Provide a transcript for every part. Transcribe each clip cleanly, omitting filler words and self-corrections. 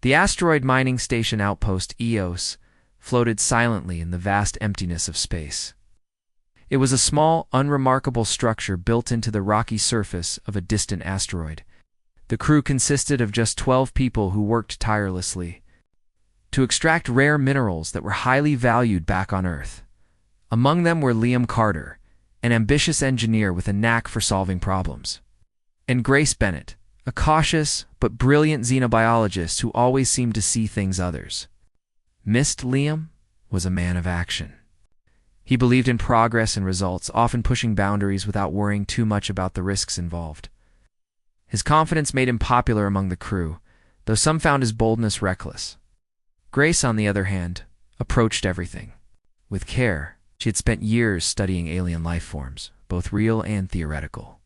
The asteroid mining station outpost EOS floated silently in the vast emptiness of space. It was a small, unremarkable structure built into the rocky surface of a distant asteroid. The crew consisted of just 12 people who worked tirelessly to extract rare minerals that were highly valued back on Earth. Among them were Liam Carter, an ambitious engineer with a knack for solving problems, and Grace Bennett, a cautious but brilliant xenobiologist who always seemed to see things others. Missed Liam was a man of action. He believed in progress and results, often pushing boundaries without worrying too much about the risks involved. His confidence made him popular among the crew, though some found his boldness reckless. Grace, on the other hand, approached everything with care. She had spent years studying alien life forms, both real and theoretical,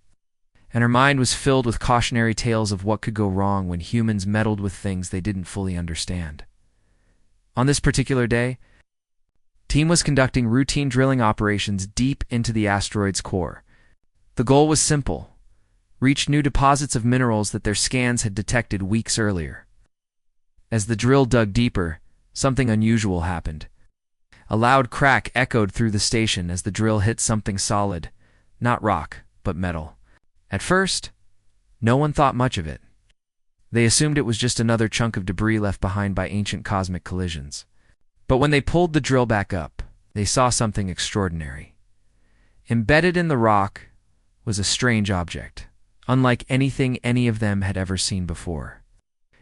and her mind was filled with cautionary tales of what could go wrong when humans meddled with things they didn't fully understand. On this particular day, the team was conducting routine drilling operations deep into the asteroid's core. The goal was simple: reach new deposits of minerals that their scans had detected weeks earlier. As the drill dug deeper, something unusual happened. A loud crack echoed through the station as the drill hit something solid, not rock, but metal. At first, no one thought much of it. They assumed it was just another chunk of debris left behind by ancient cosmic collisions. But when they pulled the drill back up, they saw something extraordinary. Embedded in the rock was a strange object, unlike anything any of them had ever seen before.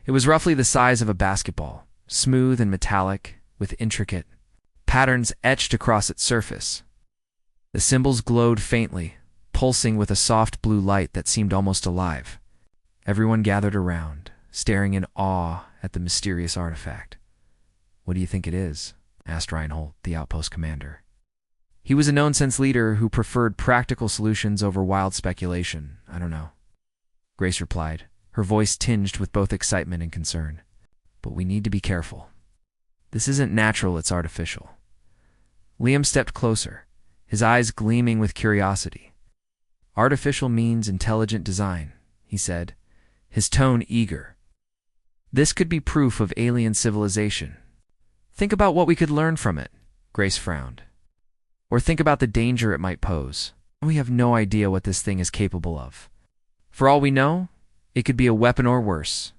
It was roughly the size of a basketball, smooth and metallic, with intricate patterns etched across its surface. The symbols glowed faintly, pulsing with a soft blue light that seemed almost alive. Everyone gathered around, staring in awe at the mysterious artifact. "What do you think it is?" asked Reinhold, the outpost commander. He was a known-sense leader who preferred practical solutions over wild speculation. "I don't know," Grace replied, her voice tinged with both excitement and concern. "But we need to be careful. This isn't natural, it's artificial." Liam stepped closer, his eyes gleaming with curiosity. "Artificial means intelligent design," he said, his tone eager. "This could be proof of alien civilization. Think about what we could learn from it," Grace frowned. "Or think about the danger it might pose. We have no idea what this thing is capable of. For all we know, it could be a weapon or worse."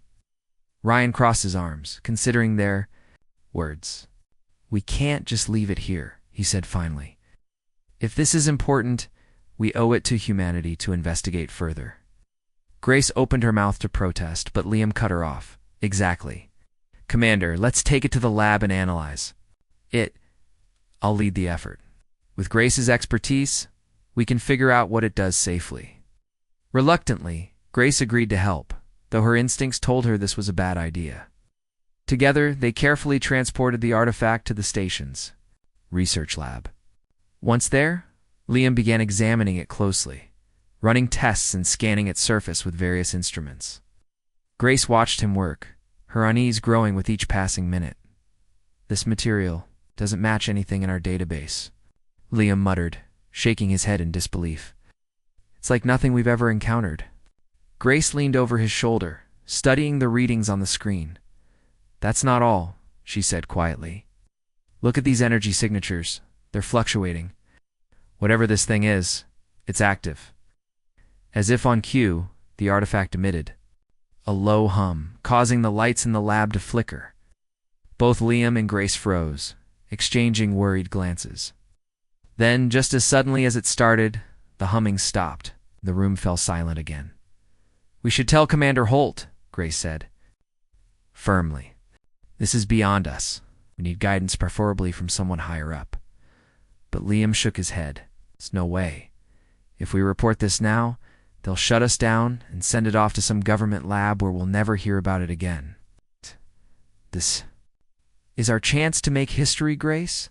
Ryan crossed his arms, considering their words. "We can't just leave it here," he said finally. "If this is important, we owe it to humanity to investigate further." Grace opened her mouth to protest, but Liam cut her off. "Exactly. Commander, let's take it to the lab and analyze it. I'll lead the effort. With Grace's expertise, we can figure out what it does safely." Reluctantly, Grace agreed to help, though her instincts told her this was a bad idea. Together, they carefully transported the artifact to the station's research lab. Once there, Liam began examining it closely, running tests and scanning its surface with various instruments. Grace watched him work, her unease growing with each passing minute. "This material doesn't match anything in our database," Liam muttered, shaking his head in disbelief. "It's like nothing we've ever encountered." Grace leaned over his shoulder, studying the readings on the screen. "That's not all," she said quietly. "Look at these energy signatures. They're fluctuating. Whatever this thing is, it's active." As if on cue, the artifact emitted a low hum, causing the lights in the lab to flicker. Both Liam and Grace froze, exchanging worried glances. Then, just as suddenly as it started, the humming stopped. The room fell silent again. "We should tell Commander Holt," Grace said firmly. "This is beyond us. We need guidance, preferably from someone higher up." But Liam shook his head. "There's no way. If we report this now, they'll shut us down and send it off to some government lab where we'll never hear about it again. This is our chance to make history, Grace.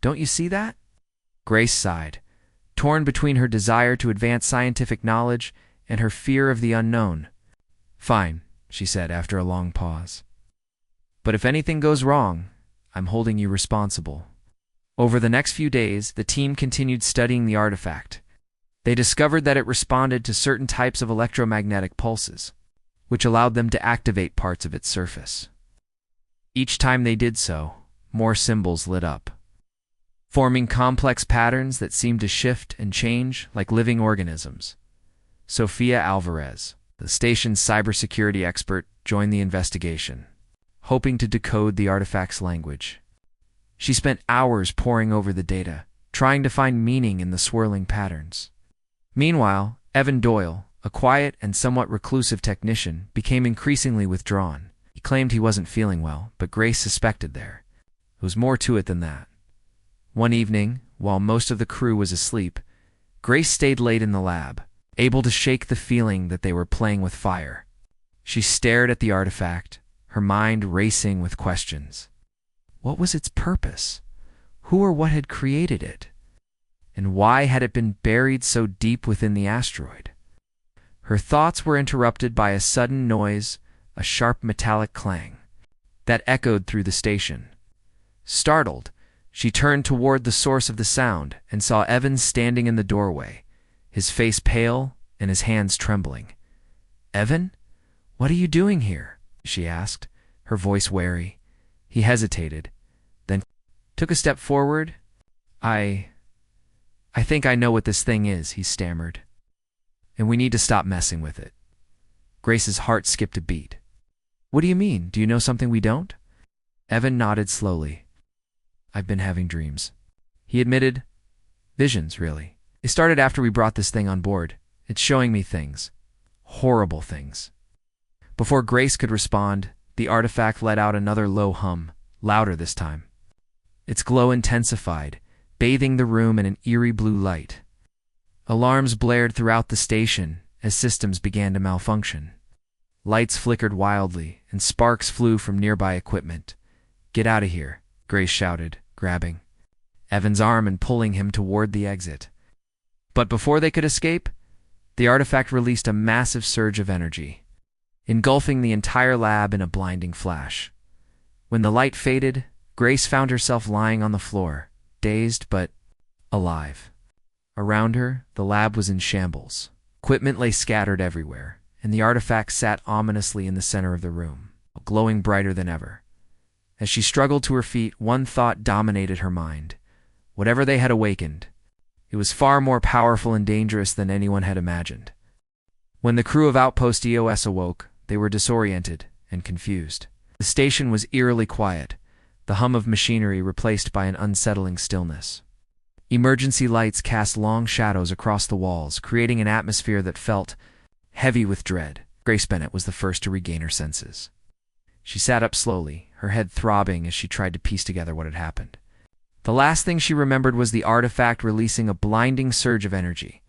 Don't you see that?" Grace sighed, torn between her desire to advance scientific knowledge and her fear of the unknown. "Fine," she said after a long pause. "But if anything goes wrong, I'm holding you responsible." Over the next few days, the team continued studying the artifact. They discovered that it responded to certain types of electromagnetic pulses, which allowed them to activate parts of its surface. Each time they did so, more symbols lit up, forming complex patterns that seemed to shift and change like living organisms. Sofia Alvarez, the station's cybersecurity expert, joined the investigation, hoping to decode the artifact's language. She spent hours poring over the data, trying to find meaning in the swirling patterns. Meanwhile, Evan Doyle, a quiet and somewhat reclusive technician, became increasingly withdrawn. He claimed he wasn't feeling well, but Grace suspected there was more to it than that. One evening, while most of the crew was asleep, Grace stayed late in the lab, able to shake the feeling that they were playing with fire. She stared at the artifact, her mind racing with questions. What was its purpose? Who or what had created it? And why had it been buried so deep within the asteroid? Her thoughts were interrupted by a sudden noise, a sharp metallic clang, that echoed through the station. Startled, she turned toward the source of the sound and saw Evan standing in the doorway, his face pale and his hands trembling. "Evan, what are you doing here?" she asked, her voice wary. He hesitated, then took a step forward. I think I know what this thing is," he stammered. "And we need to stop messing with it." Grace's heart skipped a beat. "What do you mean? Do you know something we don't?" Evan nodded slowly. "I've been having dreams," he admitted. "Visions, really. They started after we brought this thing on board. It's showing me things. Horrible things." Before Grace could respond, the artifact let out another low hum, louder this time. Its glow intensified, bathing the room in an eerie blue light. Alarms blared throughout the station as systems began to malfunction. Lights flickered wildly, and sparks flew from nearby equipment. "Get out of here," Grace shouted, grabbing Evan's arm and pulling him toward the exit. But before they could escape, the artifact released a massive surge of energy, engulfing the entire lab in a blinding flash. When the light faded, Grace found herself lying on the floor, dazed but alive. Around her, the lab was in shambles. Equipment lay scattered everywhere, and the artifact sat ominously in the center of the room, glowing brighter than ever. As she struggled to her feet, one thought dominated her mind. Whatever they had awakened, it was far more powerful and dangerous than anyone had imagined. When the crew of Outpost EOS awoke, they were disoriented and confused. The station was eerily quiet, the hum of machinery replaced by an unsettling stillness. Emergency lights cast long shadows across the walls, creating an atmosphere that felt heavy with dread. Grace Bennett was the first to regain her senses. She sat up slowly, her head throbbing as she tried to piece together what had happened. The last thing she remembered was the artifact releasing a blinding surge of energy.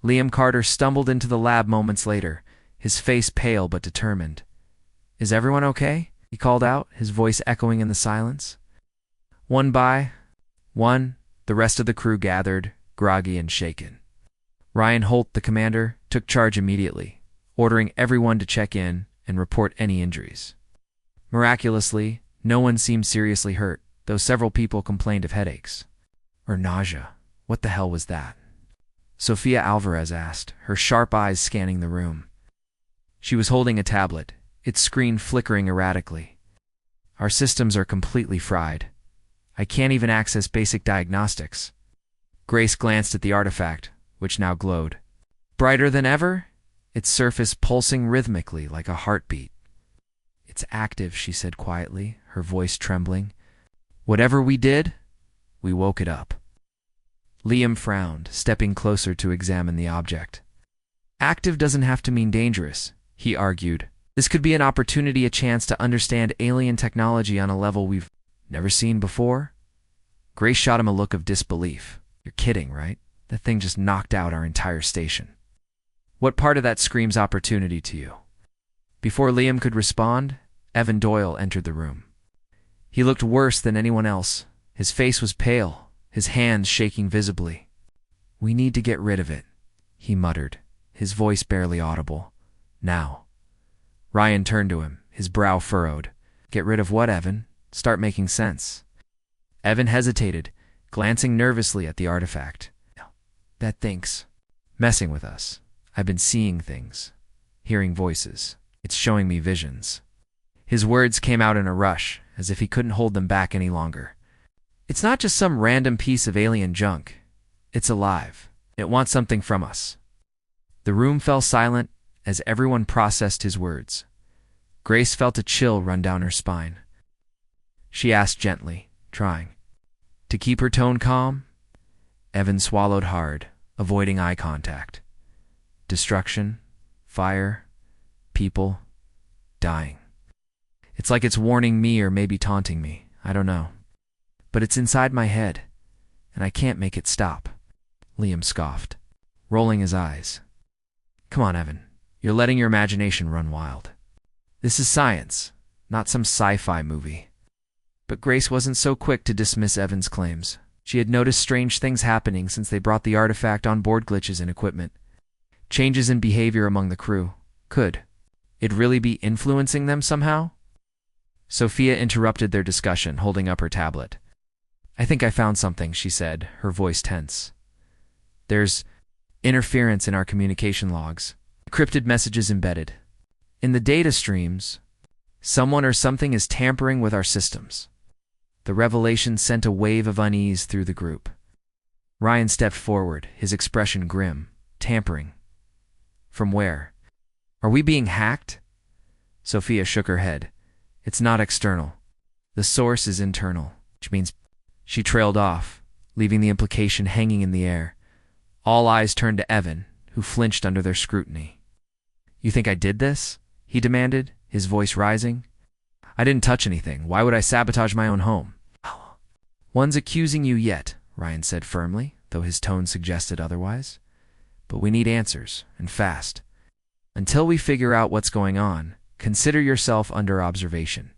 Liam Carter stumbled into the lab moments later, his face pale but determined. "Is everyone okay?" he called out, his voice echoing in the silence. One by one, the rest of the crew gathered, groggy and shaken. Ryan Holt, the commander, took charge immediately, ordering everyone to check in and report any injuries. Miraculously, no one seemed seriously hurt, though several people complained of headaches. Or nausea. What the hell was that? Sofia Alvarez asked, her sharp eyes scanning the room. She was holding a tablet, its screen flickering erratically. "Our systems are completely fried. I can't even access basic diagnostics." Grace glanced at the artifact, which now glowed. Brighter than ever, its surface pulsing rhythmically like a heartbeat. "It's active," she said quietly, her voice trembling. "Whatever we did, we woke it up." Liam frowned, stepping closer to examine the object. "Active doesn't have to mean dangerous," he argued. "This could be an opportunity, a chance to understand alien technology on a level we've never seen before." Grace shot him a look of disbelief. "You're kidding, right? That thing just knocked out our entire station. What part of that screams opportunity to you?" Before Liam could respond, Evan Doyle entered the room. He looked worse than anyone else. His face was pale, his hands shaking visibly. "We need to get rid of it," he muttered, his voice barely audible. "Now." Ryan turned to him, his brow furrowed. "Get rid of what, Evan? Start making sense." Evan hesitated, glancing nervously at the artifact. "That thing's messing with us. I've been seeing things, hearing voices. It's showing me visions." His words came out in a rush, as if he couldn't hold them back any longer. It's not just some random piece of alien junk. It's alive. It wants something from us. The room fell silent as everyone processed his words. Grace felt a chill run down her spine. She asked gently, trying to keep her tone calm. Evan swallowed hard, avoiding eye contact. Destruction, fire, people, dying. It's like it's warning me or maybe taunting me. I don't know. But it's inside my head, and I can't make it stop. Liam scoffed, rolling his eyes. Come on, Evan. You're letting your imagination run wild. This is science, not some sci-fi movie. But Grace wasn't so quick to dismiss Evan's claims. She had noticed strange things happening since they brought the artifact on board. Glitches in equipment. Changes in behavior among the crew. Could it really be influencing them somehow? Sophia interrupted their discussion, holding up her tablet. I think I found something, she said, her voice tense. There's interference in our communication logs. Encrypted messages embedded. In the data streams, someone or something is tampering with our systems. The revelation sent a wave of unease through the group. Ryan stepped forward, his expression grim. Tampering. From where? Are we being hacked? Sophia shook her head. It's not external. The source is internal, which means she trailed off, leaving the implication hanging in the air. All eyes turned to Evan, who flinched under their scrutiny. You think I did this? He demanded, his voice rising. I didn't touch anything. Why would I sabotage my own home? One's accusing you yet, Ryan said firmly, though his tone suggested otherwise. But we need answers, and fast. Until we figure out what's going on, consider yourself under observation.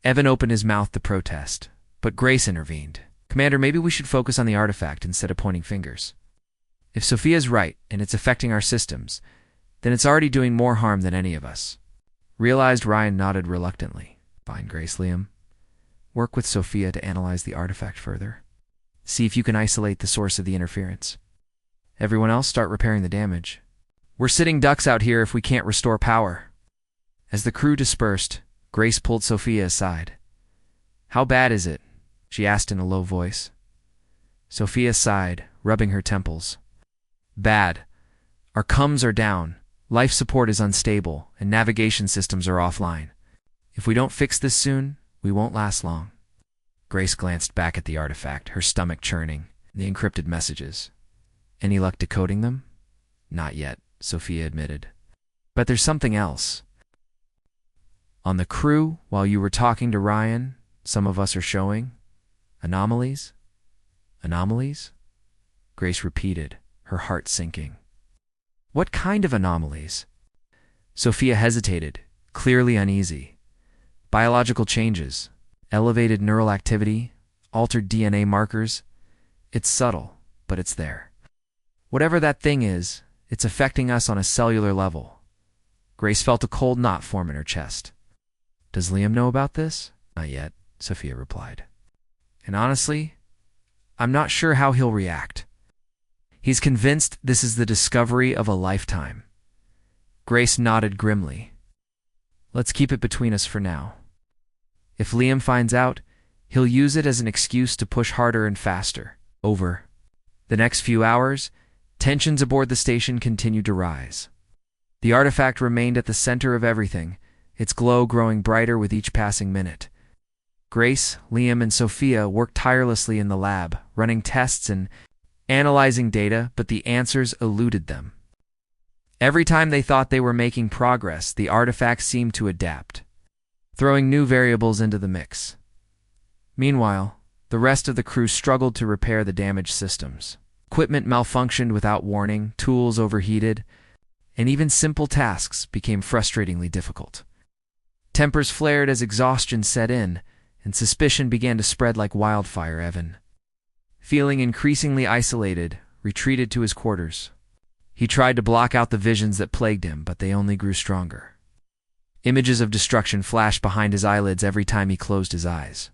Evan opened his mouth to protest, but Grace intervened. Commander, maybe we should focus on the artifact instead of pointing fingers. If Sophia's right, and it's affecting our systems, then it's already doing more harm than any of us. Realized. Ryan nodded reluctantly. Fine, Grace. Liam, work with Sophia to analyze the artifact further. See if you can isolate the source of the interference. Everyone else, start repairing the damage. We're sitting ducks out here if we can't restore power. As the crew dispersed, Grace pulled Sophia aside. How bad is it? She asked in a low voice. Sophia sighed, rubbing her temples. Bad. Our comms are down, life support is unstable, and navigation systems are offline. If we don't fix this soon, we won't last long. Grace glanced back at the artifact, her stomach churning. The encrypted messages. Any luck decoding them? Not yet, Sophia admitted. But there's something else. On the crew, while you were talking to Ryan, some of us are showing anomalies. Anomalies? Grace repeated, her heart sinking. What kind of anomalies? Sophia hesitated, clearly uneasy. Biological changes, elevated neural activity, altered DNA markers. It's subtle, but it's there. Whatever that thing is, it's affecting us on a cellular level. Grace felt a cold knot form in her chest. Does Liam know about this? Not yet, Sophia replied. And honestly, I'm not sure how he'll react. He's convinced this is the discovery of a lifetime. Grace nodded grimly. Let's keep it between us for now. If Liam finds out, he'll use it as an excuse to push harder and faster. Over. The next few hours, tensions aboard the station continued to rise. The artifact remained at the center of everything, its glow growing brighter with each passing minute. Grace, Liam, and Sophia worked tirelessly in the lab, running tests and analyzing data, but the answers eluded them. Every time they thought they were making progress, the artifact seemed to adapt, throwing new variables into the mix. Meanwhile, the rest of the crew struggled to repair the damaged systems. Equipment malfunctioned without warning, tools overheated, and even simple tasks became frustratingly difficult. Tempers flared as exhaustion set in, and suspicion began to spread like wildfire. Evan, feeling increasingly isolated, retreated to his quarters. He tried to block out the visions that plagued him, but they only grew stronger. Images of destruction flashed behind his eyelids every time he closed his eyes.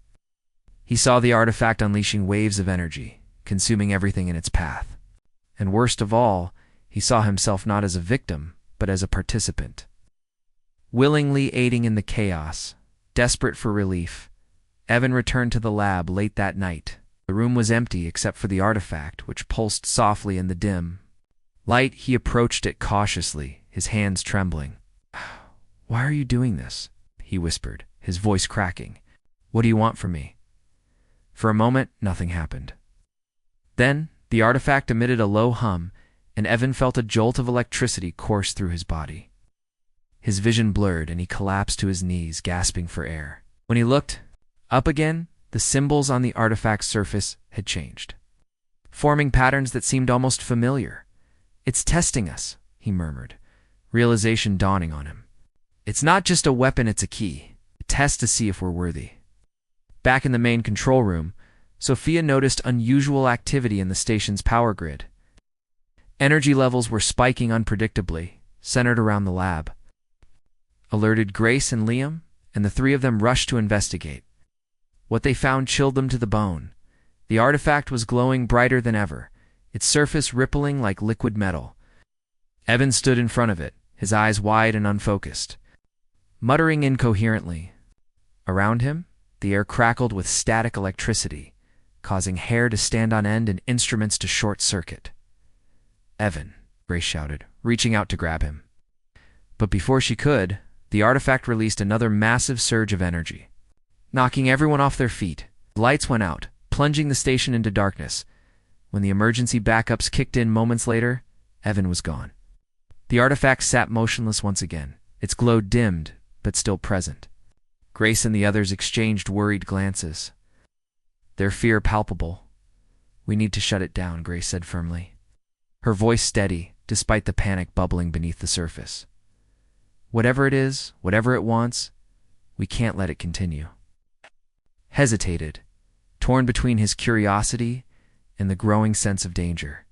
He saw the artifact unleashing waves of energy, consuming everything in its path. And worst of all, he saw himself not as a victim, but as a participant. Willingly aiding in the chaos, desperate for relief, Evan returned to the lab late that night. The room was empty except for the artifact, which pulsed softly in the dim light. He approached it cautiously, his hands trembling. "Why are you doing this?" he whispered, his voice cracking. "What do you want from me?" For a moment, nothing happened. Then, the artifact emitted a low hum, and Evan felt a jolt of electricity course through his body. His vision blurred, and he collapsed to his knees, gasping for air. When he looked up again, the symbols on the artifact's surface had changed, forming patterns that seemed almost familiar. "It's testing us," he murmured, realization dawning on him. "It's not just a weapon, it's a key. A test to see if we're worthy." Back in the main control room, Sophia noticed unusual activity in the station's power grid. Energy levels were spiking unpredictably, centered around the lab. Alerted Grace and Liam, and the three of them rushed to investigate. What they found chilled them to the bone. The artifact was glowing brighter than ever, its surface rippling like liquid metal. Evan stood in front of it, his eyes wide and unfocused, muttering incoherently. Around him, the air crackled with static electricity, causing hair to stand on end and instruments to short-circuit. "Evan," Grace shouted, reaching out to grab him. But before she could, the artifact released another massive surge of energy, knocking everyone off their feet. The lights went out, plunging the station into darkness. When the emergency backups kicked in moments later, Evan was gone. The artifact sat motionless once again, its glow dimmed, but still present. Grace and the others exchanged worried glances, their fear palpable. "We need to shut it down," Grace said firmly, her voice steady, despite the panic bubbling beneath the surface. "Whatever it is, whatever it wants, we can't let it continue." Hesitated, torn between his curiosity and the growing sense of danger.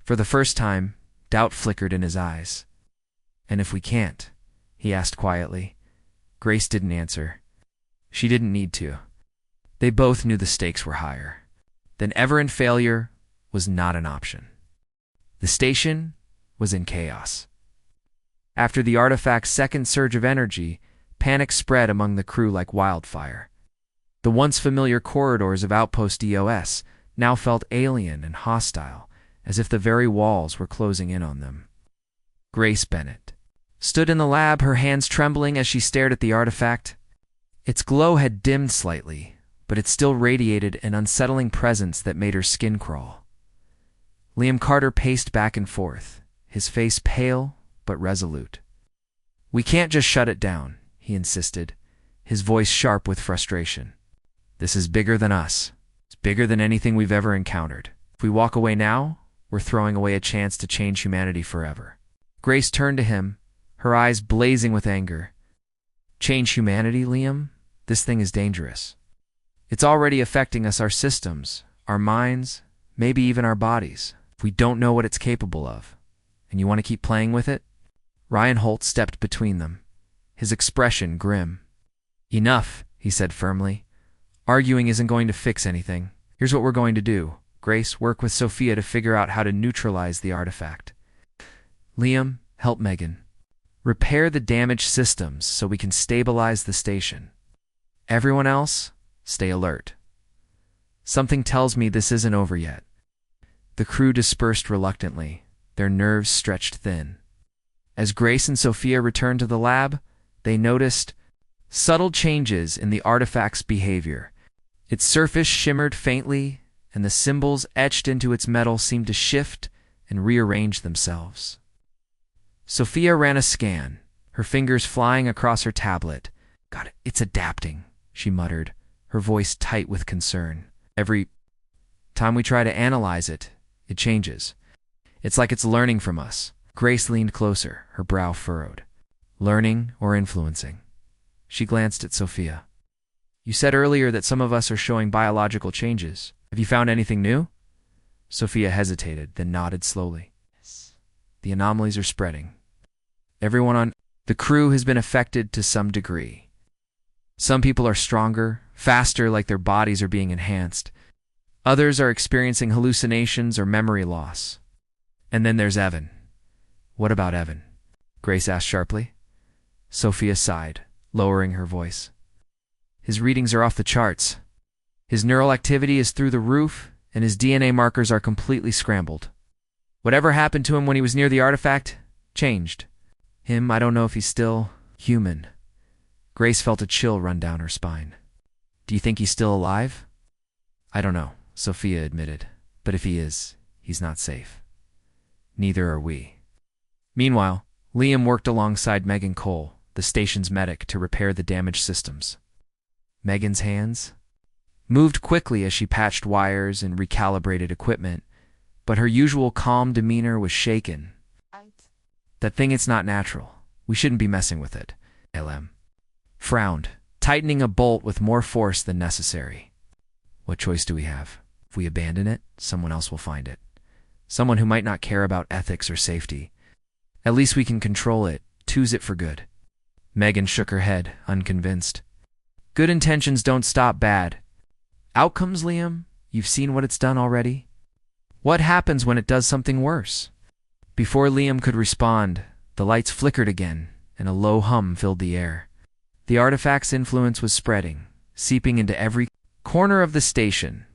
For the first time, doubt flickered in his eyes. "And if we can't?" he asked quietly. Grace didn't answer. She didn't need to. They both knew the stakes were higher than ever, and failure was not an option. The station was in chaos. After the artifact's second surge of energy, panic spread among the crew like wildfire. The once familiar corridors of Outpost EOS now felt alien and hostile, as if the very walls were closing in on them. Grace Bennett stood in the lab, her hands trembling as she stared at the artifact. Its glow had dimmed slightly, but it still radiated an unsettling presence that made her skin crawl. Liam Carter paced back and forth, his face pale but resolute. "We can't just shut it down," he insisted, his voice sharp with frustration. "This is bigger than us. It's bigger than anything we've ever encountered. If we walk away now, we're throwing away a chance to change humanity forever." Grace turned to him, her eyes blazing with anger. "Change humanity, Liam? This thing is dangerous. It's already affecting us, our systems, our minds, maybe even our bodies. If we don't know what it's capable of, and you want to keep playing with it?" Ryan Holt stepped between them, his expression grim. "Enough," he said firmly. "Arguing isn't going to fix anything. Here's what we're going to do. Grace, work with Sophia to figure out how to neutralize the artifact. Liam, help Megan. Repair the damaged systems so we can stabilize the station. Everyone else, stay alert. Something tells me this isn't over yet." The crew dispersed reluctantly, their nerves stretched thin. As Grace and Sophia returned to the lab, they noticed subtle changes in the artifact's behavior. Its surface shimmered faintly, and the symbols etched into its metal seemed to shift and rearrange themselves. Sophia ran a scan, her fingers flying across her tablet. "God, it's adapting," she muttered, her voice tight with concern. "Every time we try to analyze it, it changes. It's like it's learning from us." Grace leaned closer, her brow furrowed. "Learning or influencing?" She glanced at Sophia. "You said earlier that some of us are showing biological changes. Have you found anything new?" Sophia hesitated, then nodded slowly. "Yes. The anomalies are spreading. Everyone on the crew has been affected to some degree. Some people are stronger, faster, like their bodies are being enhanced. Others are experiencing hallucinations or memory loss. And then there's Evan." "What about Evan?" Grace asked sharply. Sophia sighed, lowering her voice. His readings are off the charts. His neural activity is through the roof, and his DNA markers are completely scrambled. Whatever happened to him when he was near the artifact changed. I don't know if he's still human. Grace felt a chill run down her spine. Do you think he's still alive? I don't know, Sophia admitted. But if he is, he's not safe. Neither are we. Meanwhile, Liam worked alongside Megan Cole, the station's medic, to repair the damaged systems. Megan's hands moved quickly as she patched wires and recalibrated equipment, but her usual calm demeanor was shaken. That thing, it's not natural. We shouldn't be messing with it. LM frowned, tightening a bolt with more force than necessary. What choice do we have? If we abandon it, someone else will find it. Someone who might not care about ethics or safety. At least we can control it, choose it for good. Megan shook her head, unconvinced. Good intentions don't stop bad. Outcomes, Liam? You've seen what it's done already? What happens when it does something worse? Before Liam could respond, the lights flickered again, and a low hum filled the air. The artifact's influence was spreading, seeping into every corner of the station.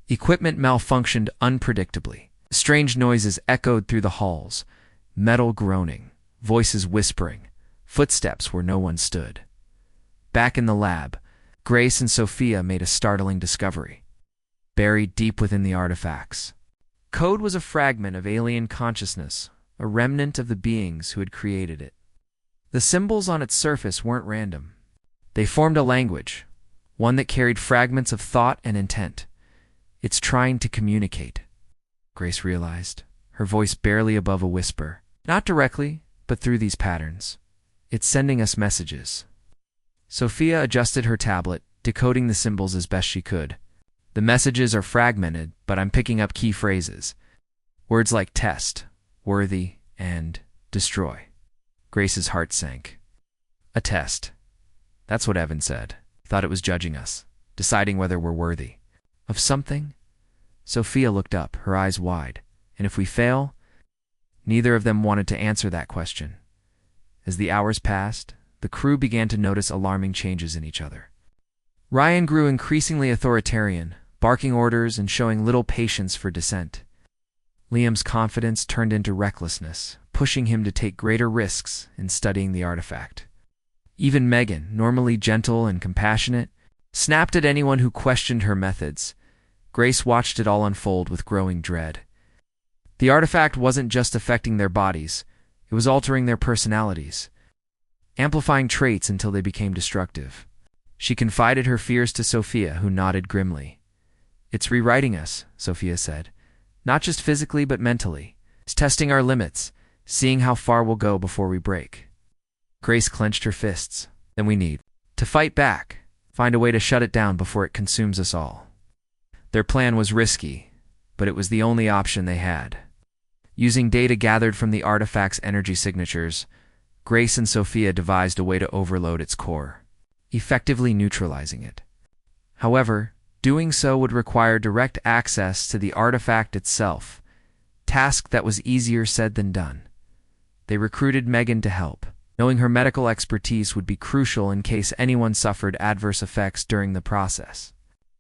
Equipment malfunctioned unpredictably. Strange noises echoed through the halls, metal groaning, voices whispering, footsteps where no one stood. Back in the lab, Grace and Sophia made a startling discovery. Buried deep within the artifacts, code was a fragment of alien consciousness, a remnant of the beings who had created it. The symbols on its surface weren't random. They formed a language, one that carried fragments of thought and intent. It's trying to communicate, Grace realized, her voice barely above a whisper. Not directly, but through these patterns. It's sending us messages. Sophia adjusted her tablet, decoding the symbols as best she could. The messages are fragmented, but I'm picking up key phrases. Words like test, worthy, and destroy. Grace's heart sank. A test. That's what Evan said. Thought it was judging us, deciding whether we're worthy. Of something? Sophia looked up, her eyes wide. And if we fail? Neither of them wanted to answer that question. As the hours passed, the crew began to notice alarming changes in each other. Ryan grew increasingly authoritarian, barking orders and showing little patience for dissent. Liam's confidence turned into recklessness, pushing him to take greater risks in studying the artifact. Even Megan, normally gentle and compassionate, snapped at anyone who questioned her methods. Grace watched it all unfold with growing dread. The artifact wasn't just affecting their bodies, it was altering their personalities, amplifying traits until they became destructive. She confided her fears to Sophia, who nodded grimly. It's rewriting us, Sophia said. Not just physically, but mentally. It's testing our limits, seeing how far we'll go before we break. Grace clenched her fists. Then we need to fight back, find a way to shut it down before it consumes us all. Their plan was risky, but it was the only option they had. Using data gathered from the artifact's energy signatures, Grace and Sophia devised a way to overload its core, effectively neutralizing it. However, doing so would require direct access to the artifact itself, task that was easier said than done. They recruited Megan to help, knowing her medical expertise would be crucial in case anyone suffered adverse effects during the process.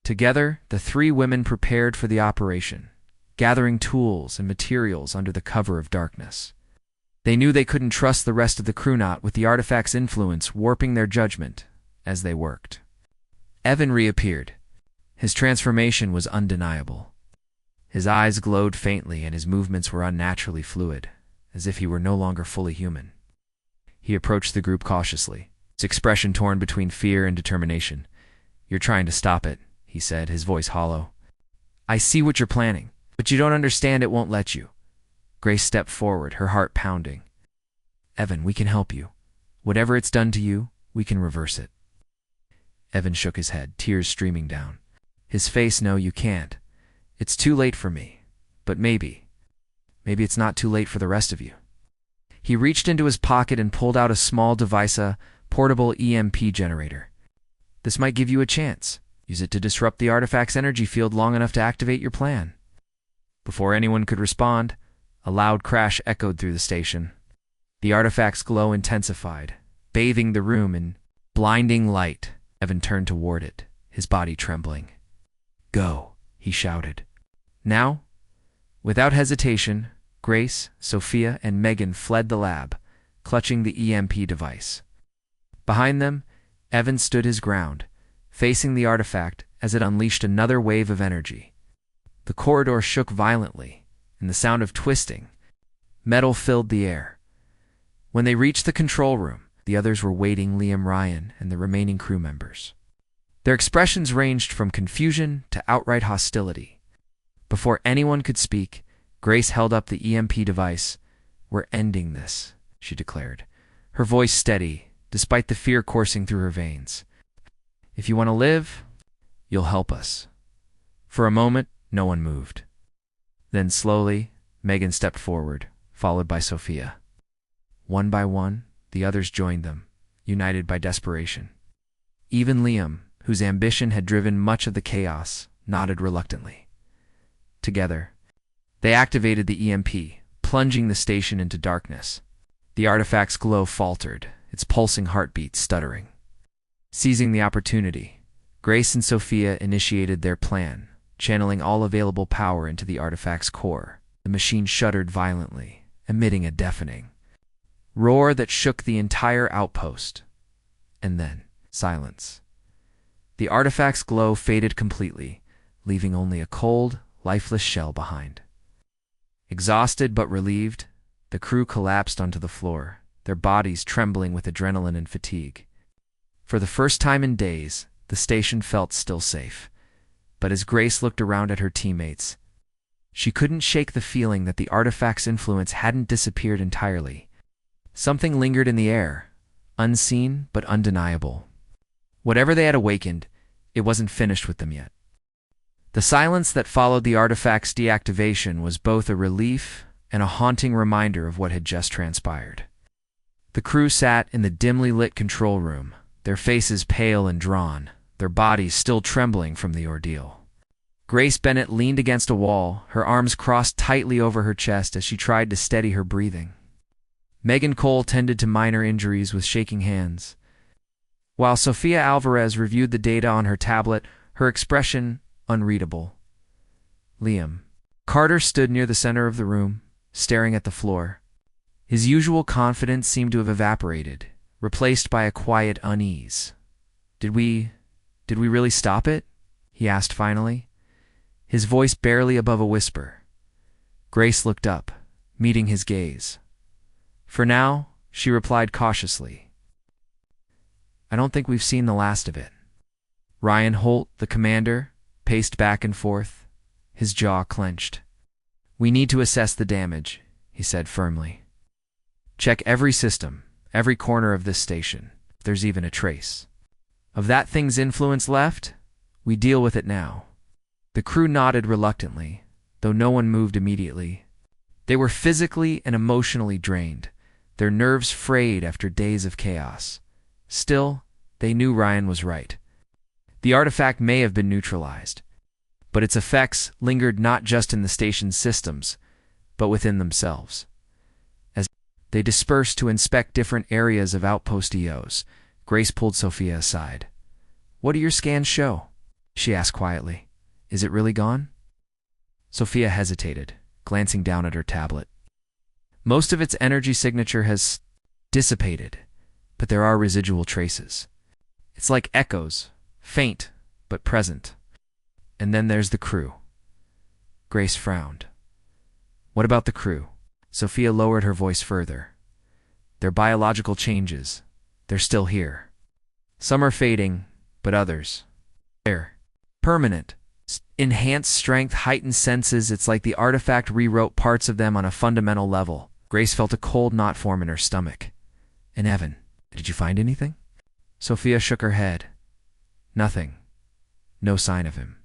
Together, the three women prepared for the operation, gathering tools and materials under the cover of darkness. They knew they couldn't trust the rest of the crew, not with the artifact's influence warping their judgment as they worked. Evan reappeared. His transformation was undeniable. His eyes glowed faintly and his movements were unnaturally fluid, as if he were no longer fully human. He approached the group cautiously, his expression torn between fear and determination. You're trying to stop it, he said, his voice hollow. I see what you're planning, but you don't understand, it won't let you. Grace stepped forward, her heart pounding. Evan, we can help you. Whatever it's done to you, we can reverse it. Evan shook his head, tears streaming down. His face, no, you can't. It's too late for me. But maybe it's not too late for the rest of you. He reached into his pocket and pulled out a small device, a portable EMP generator. This might give you a chance. Use it to disrupt the artifact's energy field long enough to activate your plan. Before anyone could respond, a loud crash echoed through the station. The artifact's glow intensified, bathing the room in blinding light. Evan turned toward it, his body trembling. "Go," he shouted. Now, without hesitation, Grace, Sophia, and Megan fled the lab, clutching the EMP device. Behind them, Evan stood his ground, facing the artifact as it unleashed another wave of energy. The corridor shook violently, and the sound of twisting metal filled the air. When they reached the control room, the others were waiting Liam, Ryan, and the remaining crew members. Their expressions ranged from confusion to outright hostility. Before anyone could speak, Grace held up the EMP device. "We're ending this," she declared, her voice steady, despite the fear coursing through her veins. "If you want to live, you'll help us." For a moment, no one moved. Then slowly, Megan stepped forward, followed by Sophia. One by one, the others joined them, united by desperation. Even Liam, whose ambition had driven much of the chaos, nodded reluctantly. Together, they activated the EMP, plunging the station into darkness. The artifact's glow faltered, its pulsing heartbeat stuttering. Seizing the opportunity, Grace and Sophia initiated their plan, channeling all available power into the artifact's core. The machine shuddered violently, emitting a deafening roar that shook the entire outpost. And then, silence. The artifact's glow faded completely, leaving only a cold, lifeless shell behind. Exhausted but relieved, the crew collapsed onto the floor, their bodies trembling with adrenaline and fatigue. For the first time in days, the station felt still safe. But as Grace looked around at her teammates, she couldn't shake the feeling that the artifact's influence hadn't disappeared entirely. Something lingered in the air, unseen but undeniable. Whatever they had awakened, it wasn't finished with them yet. The silence that followed the artifact's deactivation was both a relief and a haunting reminder of what had just transpired. The crew sat in the dimly lit control room, their faces pale and drawn, their bodies still trembling from the ordeal. Grace Bennett leaned against a wall, her arms crossed tightly over her chest as she tried to steady her breathing. Megan Cole tended to minor injuries with shaking hands. While Sophia Alvarez reviewed the data on her tablet, her expression unreadable. Liam Carter stood near the center of the room, staring at the floor. His usual confidence seemed to have evaporated, replaced by a quiet unease. Did we really stop it?" he asked finally, his voice barely above a whisper. Grace looked up, meeting his gaze. "For now," she replied cautiously. "I don't think we've seen the last of it." Ryan Holt, the commander, paced back and forth, his jaw clenched. "We need to assess the damage," he said firmly. "Check every system, every corner of this station, if there's even a trace. Of that thing's influence left, we deal with it now." The crew nodded reluctantly, though no one moved immediately. They were physically and emotionally drained, their nerves frayed after days of chaos. Still, they knew Ryan was right. The artifact may have been neutralized, but its effects lingered not just in the station's systems, but within themselves. As they dispersed to inspect different areas of Outpost EOs, Grace pulled Sophia aside. "What do your scans show?" she asked quietly. "Is it really gone?" Sophia hesitated, glancing down at her tablet. "Most of its energy signature has dissipated, but there are residual traces. It's like echoes, faint but present. And then there's the crew." Grace frowned. "What about the crew?" Sophia lowered her voice further. "Their biological changes. They're still here. Some are fading, but others, they're permanent. Enhanced strength, heightened senses, it's like the artifact rewrote parts of them on a fundamental level." Grace felt a cold knot form in her stomach. "And Evan, did you find anything?" Sophia shook her head. "Nothing. No sign of him.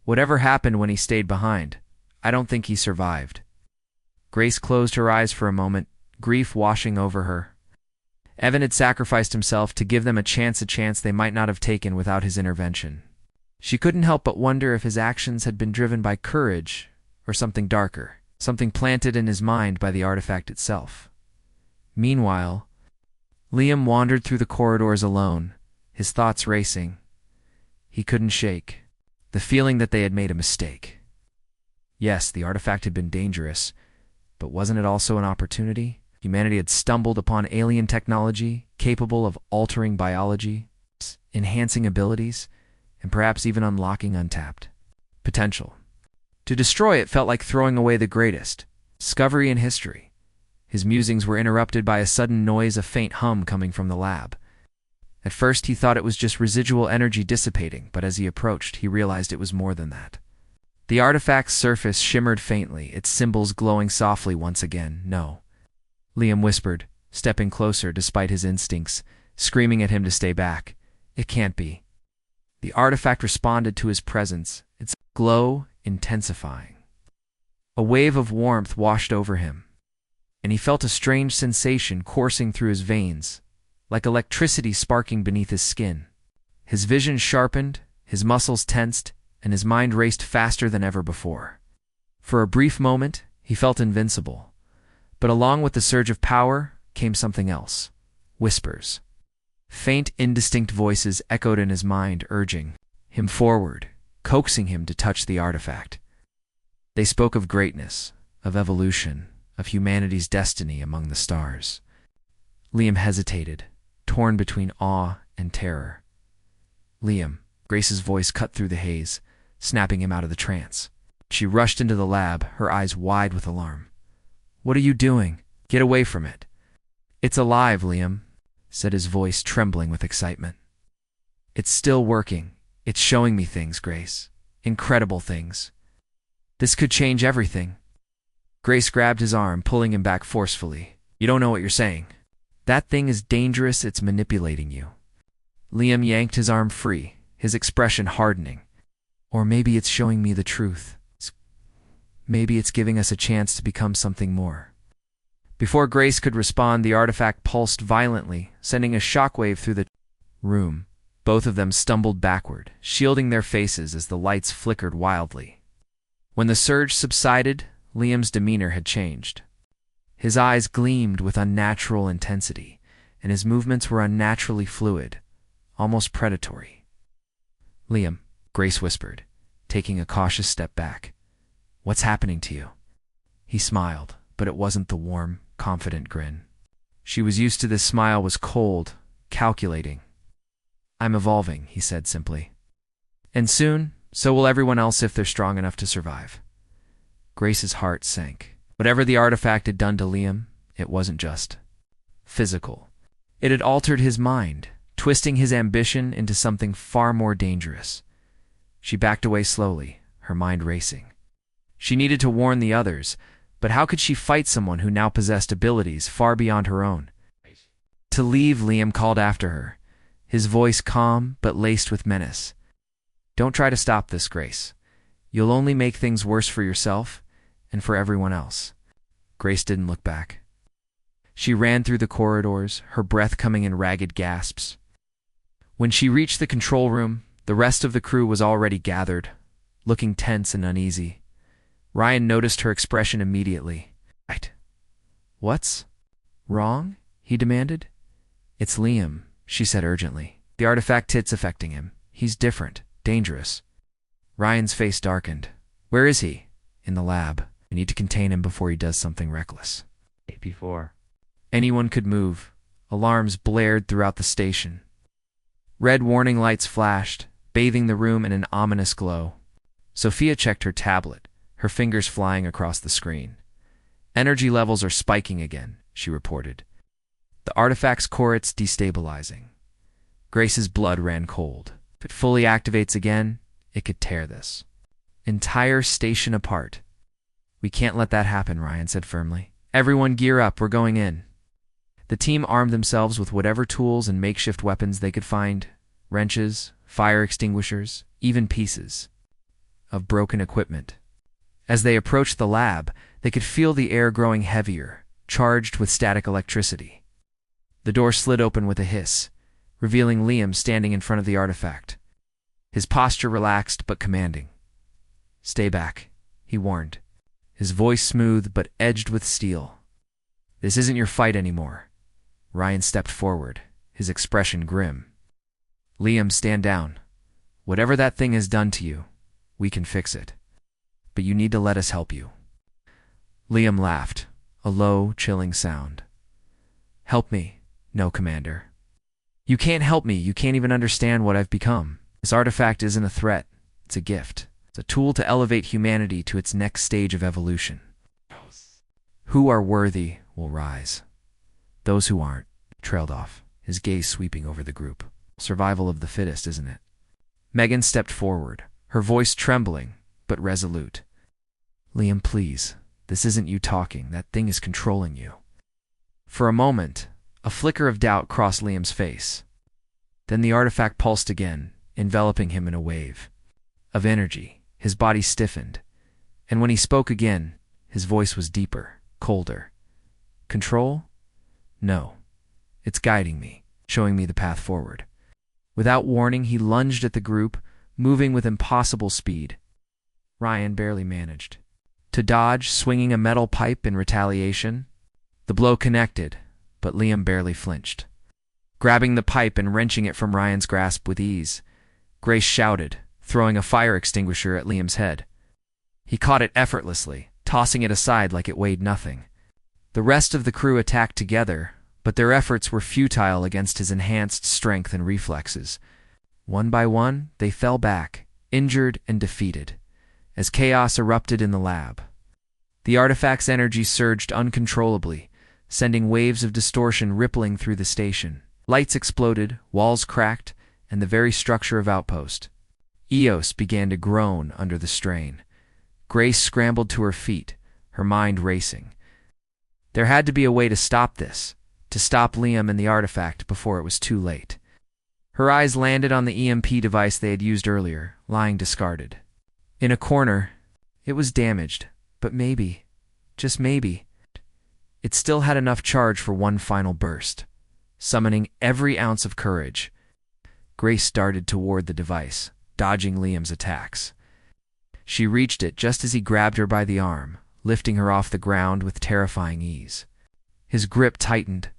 Whatever happened when he stayed behind, I don't think he survived." Grace closed her eyes for a moment, grief washing over her. Evan had sacrificed himself to give them a chance they might not have taken without his intervention. She couldn't help but wonder if his actions had been driven by courage or something darker, something planted in his mind by the artifact itself. Meanwhile, Liam wandered through the corridors alone, his thoughts racing. He couldn't shake the feeling that they had made a mistake. Yes, the artifact had been dangerous, but wasn't it also an opportunity? Humanity had stumbled upon alien technology capable of altering biology, enhancing abilities, and perhaps even unlocking untapped potential. To destroy it felt like throwing away the greatest discovery in history. His musings were interrupted by a sudden noise, a faint hum coming from the lab. At first he thought it was just residual energy dissipating, but as he approached, he realized it was more than that. The artifact's surface shimmered faintly, its symbols glowing softly once again. "No," Liam whispered, stepping closer despite his instincts, screaming at him to stay back. "It can't be." The artifact responded to his presence, its glow intensifying. A wave of warmth washed over him, and he felt a strange sensation coursing through his veins, like electricity sparking beneath his skin. His vision sharpened, his muscles tensed, and his mind raced faster than ever before. For a brief moment, he felt invincible. But along with the surge of power came something else. Whispers. Faint, indistinct voices echoed in his mind, urging him forward, coaxing him to touch the artifact. They spoke of greatness, of evolution, of humanity's destiny among the stars. Liam hesitated, torn between awe and terror. "Liam," Grace's voice cut through the haze, snapping him out of the trance. She rushed into the lab, her eyes wide with alarm. "What are you doing? Get away from it." "It's alive, Liam," said his voice, trembling with excitement. "It's still working. It's showing me things, Grace. Incredible things. This could change everything." Grace grabbed his arm, pulling him back forcefully. "You don't know what you're saying. That thing is dangerous. It's manipulating you." Liam yanked his arm free, his expression hardening. "Or maybe it's showing me the truth. Maybe it's giving us a chance to become something more." Before Grace could respond, the artifact pulsed violently, sending a shockwave through the room. Both of them stumbled backward, shielding their faces as the lights flickered wildly. When the surge subsided, Liam's demeanor had changed. His eyes gleamed with unnatural intensity, and his movements were unnaturally fluid, almost predatory. "Liam," Grace whispered, taking a cautious step back. "What's happening to you?" He smiled, but it wasn't the warm, confident grin. She was used to this smile, was cold, calculating. "I'm evolving," he said simply. "And soon, so will everyone else if they're strong enough to survive." Grace's heart sank. Whatever the artifact had done to Liam, it wasn't just physical. It had altered his mind, twisting his ambition into something far more dangerous. She backed away slowly, her mind racing. She needed to warn the others, but how could she fight someone who now possessed abilities far beyond her own? "To leave," Liam called after her, his voice calm but laced with menace. "Don't try to stop this, Grace. You'll only make things worse for yourself and for everyone else." Grace didn't look back. She ran through the corridors, her breath coming in ragged gasps. When she reached the control room, the rest of the crew was already gathered, looking tense and uneasy. Ryan noticed her expression immediately. "Right. What's wrong?" he demanded. "It's Liam," she said urgently. "The artifact hit's affecting him. He's different, dangerous." Ryan's face darkened. "Where is he?" "In the lab. I need to contain him before he does something reckless." Before anyone could move, alarms blared throughout the station. Red warning lights flashed, bathing the room in an ominous glow. Sophia checked her tablet, her fingers flying across the screen. "Energy levels are spiking again," she reported. "The artifact's core, it's destabilizing." Grace's blood ran cold. If it fully activates again, it could tear this entire station apart. "We can't let that happen," Ryan said firmly. "Everyone gear up, we're going in." The team armed themselves with whatever tools and makeshift weapons they could find: wrenches, fire extinguishers, even pieces of broken equipment. As they approached the lab, they could feel the air growing heavier, charged with static electricity. The door slid open with a hiss, revealing Liam standing in front of the artifact. His posture relaxed but commanding. "Stay back," he warned, his voice smooth but edged with steel. "This isn't your fight anymore." Ryan stepped forward, his expression grim. Liam, stand down. Whatever that thing has done to you, we can fix it. But you need to let us help you. Liam laughed, a low, chilling sound. Help me? No, Commander. You can't help me. You can't even understand what I've become. This artifact isn't a threat. It's a gift. It's a tool to elevate humanity to its next stage of evolution. Who are worthy will rise. Those who aren't, trailed off, his gaze sweeping over the group. Survival of the fittest, isn't it? Megan stepped forward, her voice trembling, but resolute. Liam, please. This isn't you talking. That thing is controlling you. For a moment, a flicker of doubt crossed Liam's face. Then the artifact pulsed again, enveloping him in a wave of energy. His body stiffened, and when he spoke again, his voice was deeper, colder. Control? No. It's guiding me, showing me the path forward. Without warning, he lunged at the group, moving with impossible speed. Ryan barely managed to dodge, swinging a metal pipe in retaliation. The blow connected, but Liam barely flinched. Grabbing the pipe and wrenching it from Ryan's grasp with ease, Grace shouted, throwing a fire extinguisher at Liam's head. He caught it effortlessly, tossing it aside like it weighed nothing. The rest of the crew attacked together, but their efforts were futile against his enhanced strength and reflexes. One by one, they fell back, injured and defeated, as chaos erupted in the lab. The artifact's energy surged uncontrollably, sending waves of distortion rippling through the station. Lights exploded, walls cracked, and the very structure of Outpost. Eos began to groan under the strain. Grace scrambled to her feet, her mind racing. There had to be a way to stop this, to stop Liam and the artifact before it was too late. Her eyes landed on the EMP device they had used earlier, lying discarded. In a corner, it was damaged, but maybe, just maybe, it still had enough charge for one final burst. Summoning every ounce of courage, Grace darted toward the device, dodging Liam's attacks. She reached it just as he grabbed her by the arm, lifting her off the ground with terrifying ease. His grip tightened,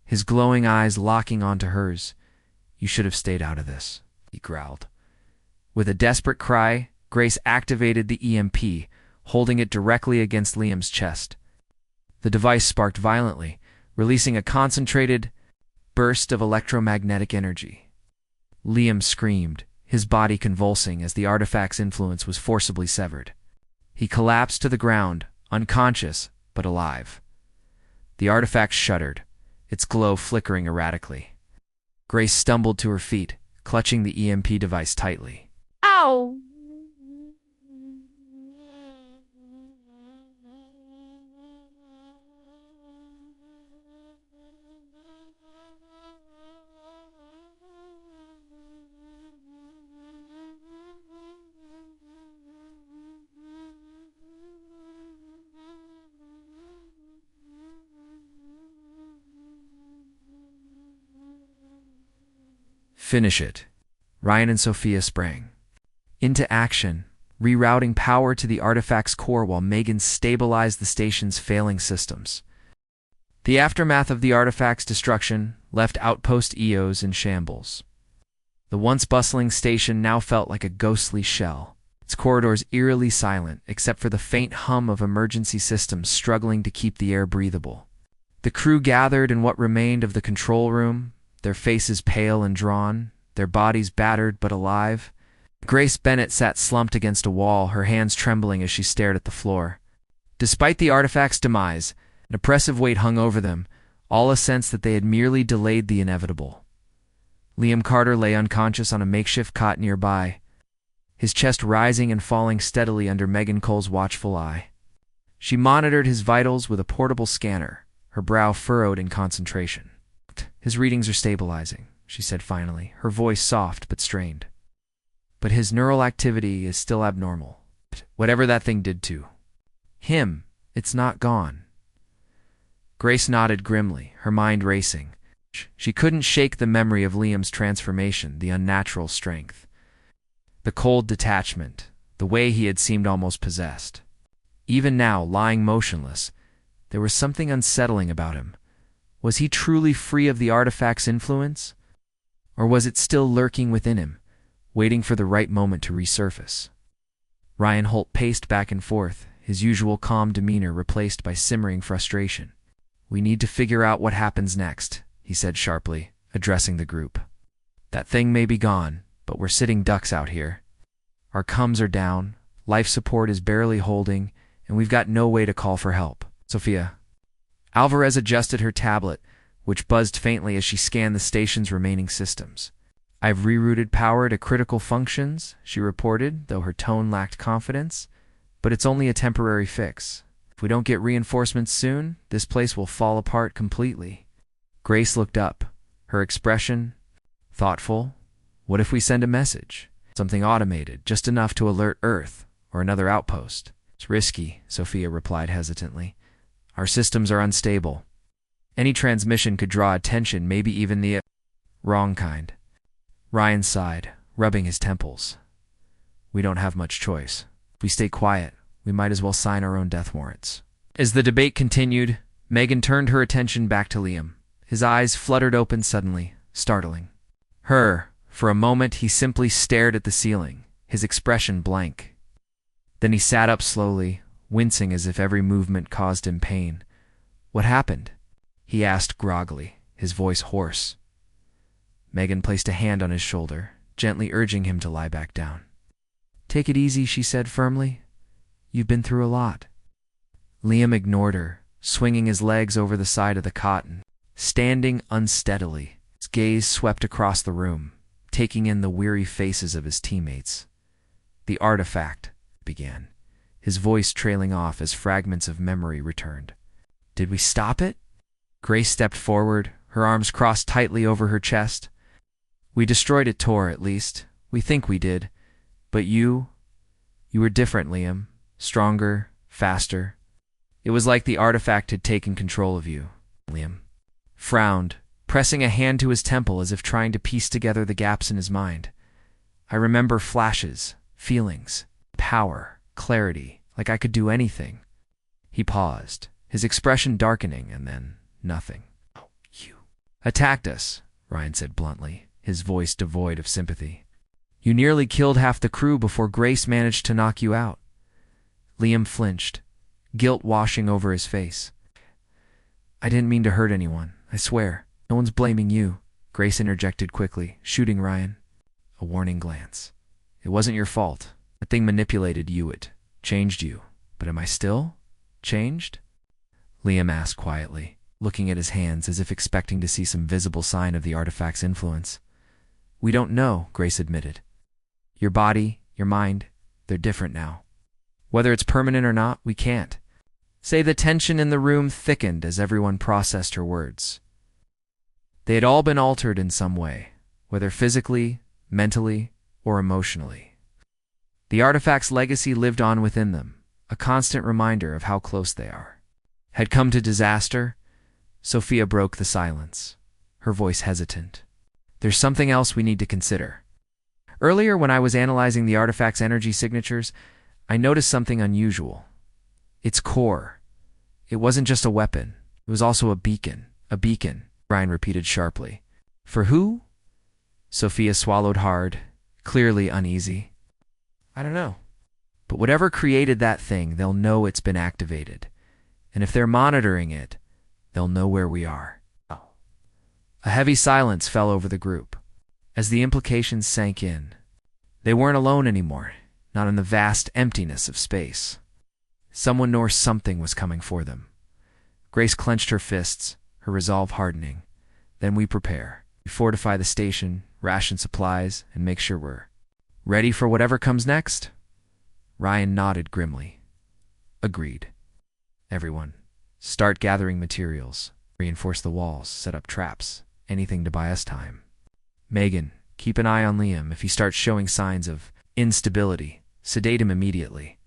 his glowing eyes locking onto hers. You should have stayed out of this, he growled. With a desperate cry, Grace activated the EMP, holding it directly against Liam's chest. The device sparked violently, releasing a concentrated burst of electromagnetic energy. Liam screamed, his body convulsing as the artifact's influence was forcibly severed. He collapsed to the ground, unconscious but alive. The artifact shuddered, its glow flickering erratically. Grace stumbled to her feet, clutching the EMP device tightly. Ow! Finish it. Ryan and Sophia sprang into action, rerouting power to the artifact's core while Megan stabilized the station's failing systems. The aftermath of the artifact's destruction left Outpost Eos in shambles. The once bustling station now felt like a ghostly shell, its corridors eerily silent except for the faint hum of emergency systems struggling to keep the air breathable. The crew gathered in what remained of the control room, their faces pale and drawn, their bodies battered but alive. Grace Bennett sat slumped against a wall, her hands trembling as she stared at the floor. Despite the artifact's demise, an oppressive weight hung over them, all a sense that they had merely delayed the inevitable. Liam Carter lay unconscious on a makeshift cot nearby, his chest rising and falling steadily under Megan Cole's watchful eye. She monitored his vitals with a portable scanner, her brow furrowed in concentration. His readings are stabilizing, she said finally, her voice soft but strained. But his neural activity is still abnormal. Whatever that thing did to him, it's not gone. Grace nodded grimly, her mind racing. She couldn't shake the memory of Liam's transformation, the unnatural strength, the cold detachment, the way he had seemed almost possessed. Even now, lying motionless, there was something unsettling about him. Was he truly free of the artifact's influence? Or was it still lurking within him, waiting for the right moment to resurface? Ryan Holt paced back and forth, his usual calm demeanor replaced by simmering frustration. "We need to figure out what happens next," he said sharply, addressing the group. "That thing may be gone, but we're sitting ducks out here. Our comms are down, life support is barely holding, and we've got no way to call for help." Sophia. Alvarez adjusted her tablet, which buzzed faintly as she scanned the station's remaining systems. "I've rerouted power to critical functions," she reported, though her tone lacked confidence. "But it's only a temporary fix. If we don't get reinforcements soon, this place will fall apart completely." Grace looked up, her expression thoughtful. "What if we send a message? Something automated, just enough to alert Earth or another outpost." "It's risky," Sophia replied hesitantly. "Our systems are unstable. Any transmission could draw attention, maybe even the wrong kind." Ryan sighed, rubbing his temples. "We don't have much choice. If we stay quiet, we might as well sign our own death warrants." As the debate continued, Megan turned her attention back to Liam. His eyes fluttered open suddenly, startling her. For a moment, he simply stared at the ceiling, his expression blank. Then he sat up slowly, wincing as if every movement caused him pain. "What happened?" he asked groggily, his voice hoarse. Megan placed a hand on his shoulder, gently urging him to lie back down. "Take it easy," she said firmly. "You've been through a lot." Liam ignored her, swinging his legs over the side of the cot and standing unsteadily. His gaze swept across the room, taking in the weary faces of his teammates. "The artifact," began, his voice trailing off as fragments of memory returned. "Did we stop it?" Grace stepped forward, her arms crossed tightly over her chest. "We destroyed it, Tor, at least. We think we did. But you were different, Liam. Stronger, faster. It was like the artifact had taken control of you." Liam frowned, pressing a hand to his temple as if trying to piece together the gaps in his mind. "I remember flashes, feelings, power, clarity, like I could do anything." He paused, his expression darkening, and then nothing. "Oh, you attacked us," Ryan said bluntly, his voice devoid of sympathy. "You nearly killed half the crew before Grace managed to knock you out." Liam flinched, guilt washing over his face. "I didn't mean to hurt anyone, I swear. No one's blaming you," Grace interjected quickly, shooting Ryan a warning glance. "It wasn't your fault. That thing manipulated you. It changed you. But am I still changed?" Liam asked quietly, looking at his hands as if expecting to see some visible sign of the artifact's influence. "We don't know," Grace admitted. "Your body, your mind, they're different now. Whether it's permanent or not, we can't." The tension in the room thickened as everyone processed her words. They had all been altered in some way, whether physically, mentally, or emotionally. The artifact's legacy lived on within them, a constant reminder of how close they are. Had come to disaster? Sophia broke the silence, her voice hesitant. "There's something else we need to consider. Earlier, when I was analyzing the artifact's energy signatures, I noticed something unusual. Its core. It wasn't just a weapon. It was also a beacon. A beacon," Ryan repeated sharply. "For who?" Sophia swallowed hard, clearly uneasy. "I don't know. But whatever created that thing, they'll know it's been activated. And if they're monitoring it, they'll know where we are." A heavy silence fell over the group, as the implications sank in. They weren't alone anymore, not in the vast emptiness of space. Someone nor something was coming for them. Grace clenched her fists, her resolve hardening. "Then we prepare. We fortify the station, ration supplies, and make sure we're ready for whatever comes next?" Ryan nodded grimly. "Agreed. Everyone, start gathering materials, reinforce the walls, set up traps, anything to buy us time. Megan, keep an eye on Liam. If he starts showing signs of instability, sedate him immediately."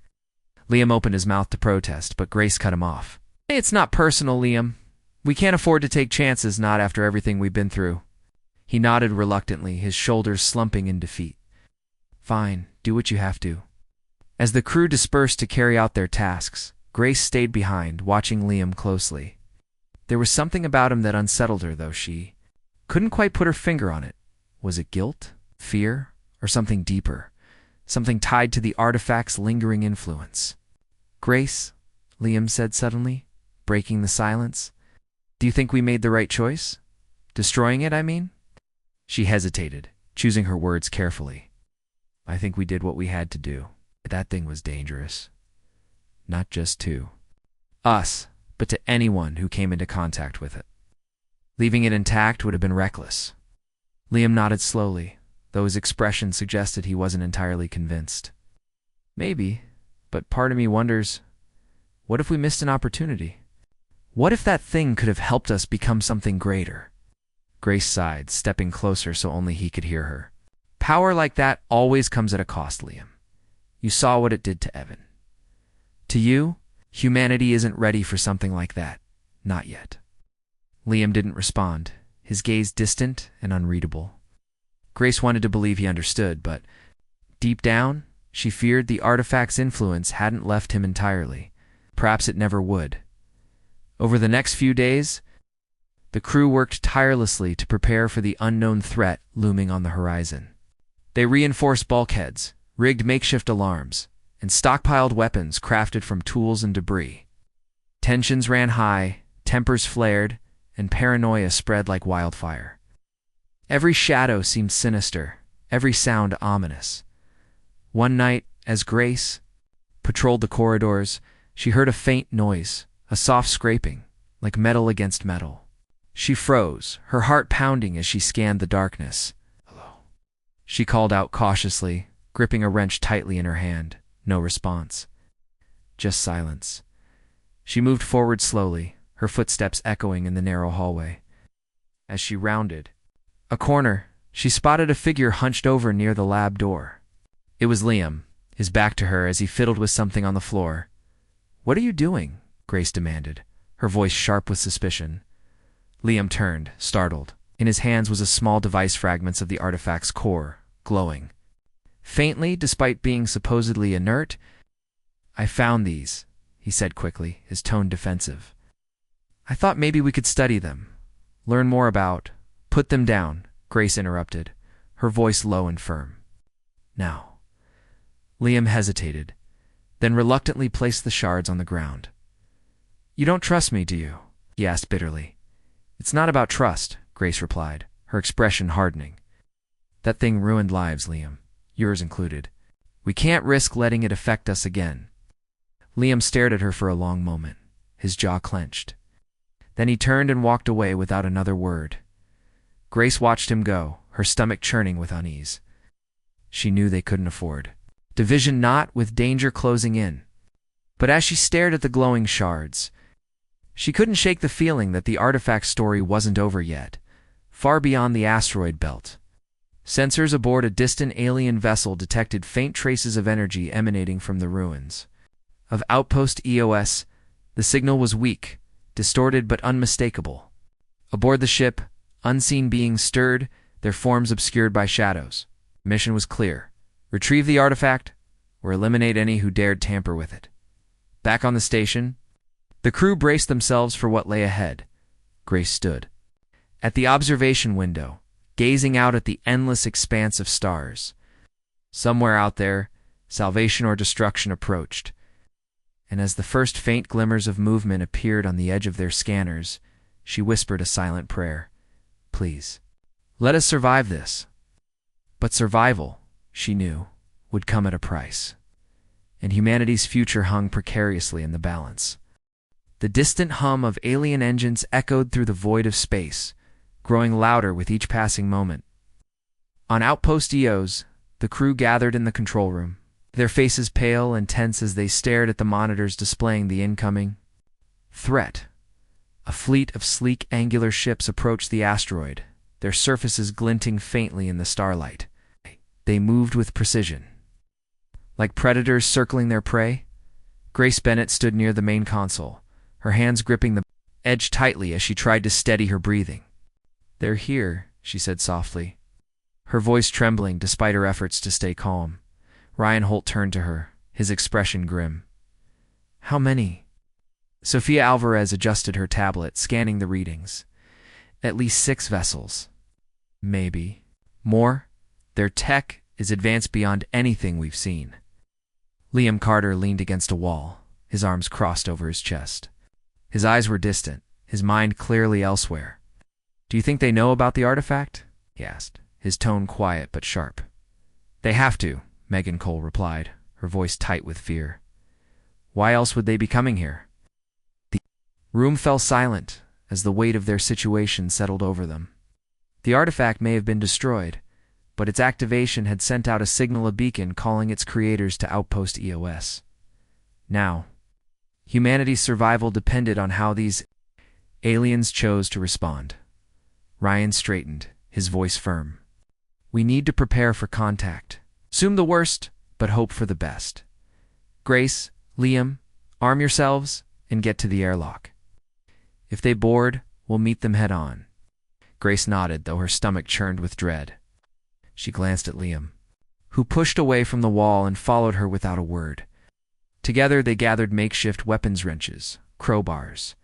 Liam opened his mouth to protest, but Grace cut him off. "Hey, it's not personal, Liam. We can't afford to take chances, not after everything we've been through." He nodded reluctantly, his shoulders slumping in defeat. "Fine, do what you have to." As the crew dispersed to carry out their tasks, Grace stayed behind, watching Liam closely. There was something about him that unsettled her, though she couldn't quite put her finger on it. Was it guilt, fear, or something deeper? Something tied to the artifact's lingering influence? "Grace," Liam said suddenly, breaking the silence, "do you think we made the right choice? Destroying it, I mean?" She hesitated, choosing her words carefully. "I think we did what we had to do. That thing was dangerous. Not just to us, but to anyone who came into contact with it. Leaving it intact would have been reckless." Liam nodded slowly, though his expression suggested he wasn't entirely convinced. "Maybe, but part of me wonders, what if we missed an opportunity? What if that thing could have helped us become something greater?" Grace sighed, stepping closer so only he could hear her. "Power like that always comes at a cost, Liam. You saw what it did to Evan. To you, humanity isn't ready for something like that. Not yet." Liam didn't respond, his gaze distant and unreadable. Grace wanted to believe he understood, but deep down, she feared the artifact's influence hadn't left him entirely. Perhaps it never would. Over the next few days, the crew worked tirelessly to prepare for the unknown threat looming on the horizon. They reinforced bulkheads, rigged makeshift alarms, and stockpiled weapons crafted from tools and debris. Tensions ran high, tempers flared, and paranoia spread like wildfire. Every shadow seemed sinister, every sound ominous. One night, as Grace patrolled the corridors, she heard a faint noise, a soft scraping, like metal against metal. She froze, her heart pounding as she scanned the darkness. "Hello," she called out cautiously, gripping a wrench tightly in her hand. No response. Just silence. She moved forward slowly, her footsteps echoing in the narrow hallway. As she rounded a corner, she spotted a figure hunched over near the lab door. It was Liam, his back to her as he fiddled with something on the floor. "What are you doing?" Grace demanded, her voice sharp with suspicion. Liam turned, startled. In his hands was a small device fragments of the artifact's core, glowing faintly despite being supposedly inert. "I found these," he said quickly, his tone defensive. "I thought maybe we could study them, learn more about—" "Put them down," Grace interrupted, her voice low and firm. "Now." Liam hesitated, then reluctantly placed the shards on the ground. "You don't trust me, do you?" he asked bitterly. "It's not about trust," Grace replied, her expression hardening. "That thing ruined lives, Liam, yours included. We can't risk letting it affect us again." Liam stared at her for a long moment, his jaw clenched. Then he turned and walked away without another word. Grace watched him go, her stomach churning with unease. She knew they couldn't afford division, not with danger closing in. But as she stared at the glowing shards, she couldn't shake the feeling that the artifact story wasn't over yet, far beyond the asteroid belt. Sensors aboard a distant alien vessel detected faint traces of energy emanating from the ruins. Of Outpost EOS, the signal was weak, distorted but unmistakable. Aboard the ship, unseen beings stirred, their forms obscured by shadows. The mission was clear: retrieve the artifact, or eliminate any who dared tamper with it. Back on the station, the crew braced themselves for what lay ahead. Grace stood at the observation window, gazing out at the endless expanse of stars. Somewhere out there, salvation or destruction approached. And as the first faint glimmers of movement appeared on the edge of their scanners, she whispered a silent prayer. "Please, let us survive this." But survival, she knew, would come at a price. And humanity's future hung precariously in the balance. The distant hum of alien engines echoed through the void of space, growing louder with each passing moment. On Outpost EOS, the crew gathered in the control room, their faces pale and tense as they stared at the monitors displaying the incoming threat. A fleet of sleek angular ships approached the asteroid, their surfaces glinting faintly in the starlight. They moved with precision, like predators circling their prey. Grace Bennett stood near the main console, her hands gripping the edge tightly as she tried to steady her breathing. "They're here," she said softly, her voice trembling despite her efforts to stay calm. Ryan Holt turned to her, his expression grim. "How many?" Sophia Alvarez adjusted her tablet, scanning the readings. "At least 6 vessels." "Maybe," More, their tech is advanced beyond anything we've seen. Liam Carter leaned against a wall, his arms crossed over his chest. His eyes were distant, his mind clearly elsewhere. "Do you think they know about the artifact?" he asked, his tone quiet but sharp. "They have to," Megan Cole replied, her voice tight with fear. "Why else would they be coming here?" The room fell silent as the weight of their situation settled over them. The artifact may have been destroyed, but its activation had sent out a signal, a beacon calling its creators to Outpost EOS. Now, humanity's survival depended on how these aliens chose to respond. Ryan straightened, his voice firm. "We need to prepare for contact. Assume the worst, but hope for the best. Grace, Liam, arm yourselves and get to the airlock. If they board, we'll meet them head on." Grace nodded, though her stomach churned with dread. She glanced at Liam, who pushed away from the wall and followed her without a word. Together they gathered makeshift weapons wrenches, crowbars,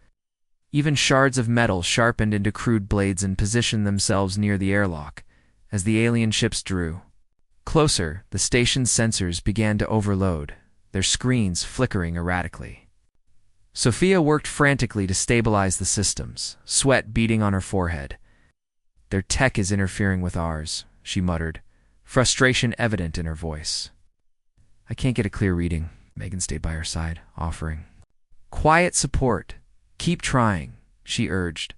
even shards of metal sharpened into crude blades, and positioned themselves near the airlock as the alien ships drew. Closer, the station's sensors began to overload, their screens flickering erratically. Sophia worked frantically to stabilize the systems, sweat beading on her forehead. "Their tech is interfering with ours," she muttered, frustration evident in her voice. "I can't get a clear reading." Megan stayed by her side, offering quiet support. "Keep trying," she urged.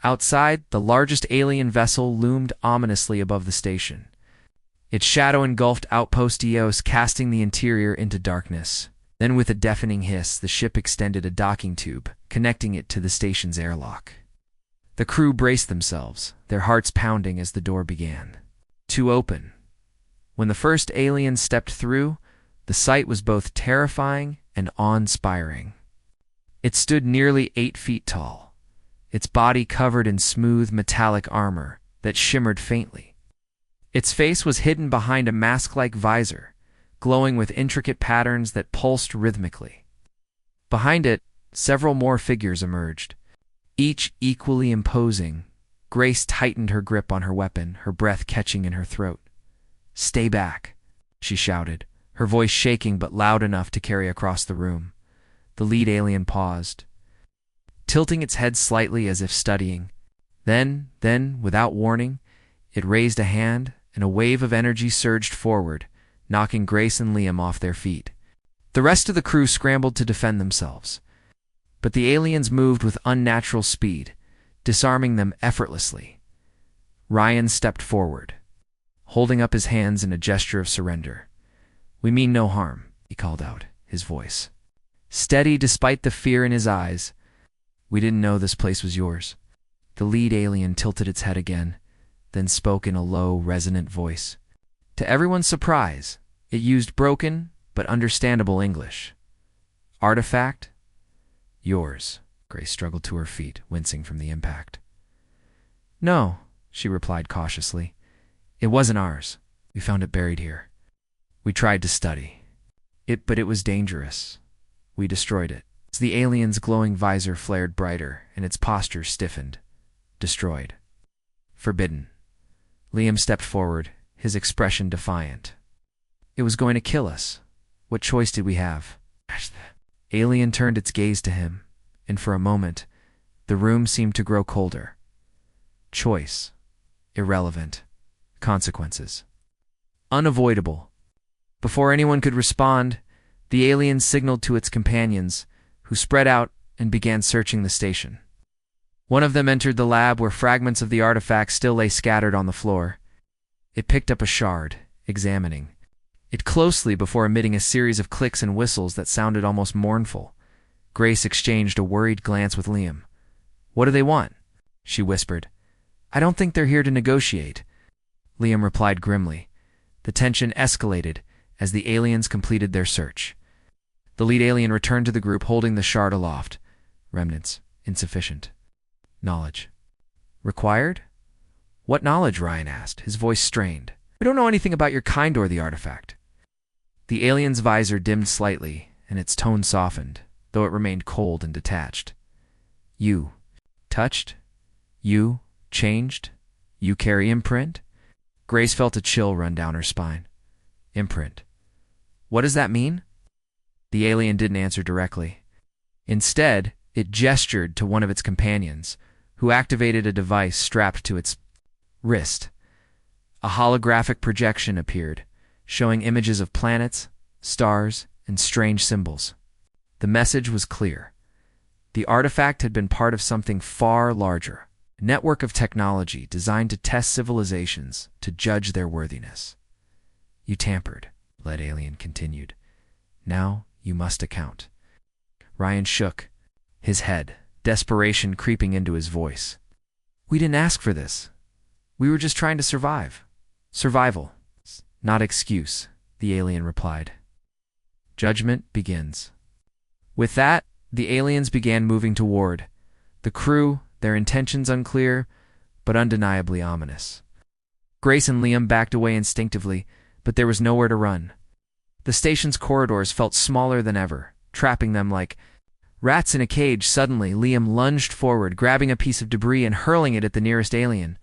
Outside, the largest alien vessel loomed ominously above the station. Its shadow engulfed Outpost EOS, casting the interior into darkness. Then, with a deafening hiss, the ship extended a docking tube, connecting it to the station's airlock. The crew braced themselves, their hearts pounding as the door began to open. When the first alien stepped through, the sight was both terrifying and awe-inspiring. It stood nearly 8 feet tall, its body covered in smooth metallic armor that shimmered faintly. Its face was hidden behind a mask-like visor, glowing with intricate patterns that pulsed rhythmically. Behind it, several more figures emerged, each equally imposing. Grace tightened her grip on her weapon, her breath catching in her throat. "Stay back," she shouted, her voice shaking but loud enough to carry across the room. The lead alien paused, tilting its head slightly as if studying. Then, without warning, it raised a hand, and a wave of energy surged forward, knocking Grace and Liam off their feet. The rest of the crew scrambled to defend themselves, but the aliens moved with unnatural speed, disarming them effortlessly. Ryan stepped forward, holding up his hands in a gesture of surrender. "We mean no harm," he called out, his voice steady despite the fear in his eyes. "We didn't know this place was yours." The lead alien tilted its head again, then spoke in a low, resonant voice. To everyone's surprise, it used broken but understandable English. "Artifact? Yours." Grace struggled to her feet, wincing from the impact. "No," she replied cautiously. "It wasn't ours. We found it buried here. We tried to study it, but it was dangerous. We destroyed it." As the alien's glowing visor flared brighter and its posture stiffened. "Destroyed. Forbidden." Liam stepped forward, his expression defiant. "It was going to kill us. What choice did we have?" Alien turned its gaze to him, and for a moment, the room seemed to grow colder. Choice. Irrelevant. Consequences. Unavoidable. Before anyone could respond, the alien signaled to its companions, who spread out and began searching the station. One of them entered the lab where fragments of the artifact still lay scattered on the floor. It picked up a shard, examining it closely before emitting a series of clicks and whistles that sounded almost mournful. Grace exchanged a worried glance with Liam. "What do they want?" she whispered. "I don't think they're here to negotiate," Liam replied grimly. The tension escalated as the aliens completed their search. The lead alien returned to the group holding the shard aloft. Remnants. Insufficient. Knowledge. Required? "What knowledge?" Ryan asked, his voice strained. "We don't know anything about your kind or the artifact." The alien's visor dimmed slightly, and its tone softened, though it remained cold and detached. "You touched? You changed? You carry imprint?" Grace felt a chill run down her spine. Imprint. What does that mean? The alien didn't answer directly. Instead, it gestured to one of its companions, who activated a device strapped to its wrist. A holographic projection appeared, showing images of planets, stars, and strange symbols. The message was clear. The artifact had been part of something far larger, a network of technology designed to test civilizations to judge their worthiness. You tampered, Lead Alien continued. Now you must account. Ryan shook his head, desperation creeping into his voice. We didn't ask for this. We were just trying to survive. Survival, not excuse, the alien replied. Judgment begins. With that, the aliens began moving toward the crew, their intentions unclear, but undeniably ominous. Grace and Liam backed away instinctively, but there was nowhere to run. The station's corridors felt smaller than ever, trapping them like rats in a cage. Suddenly, Liam lunged forward, grabbing a piece of debris and hurling it at the nearest alien.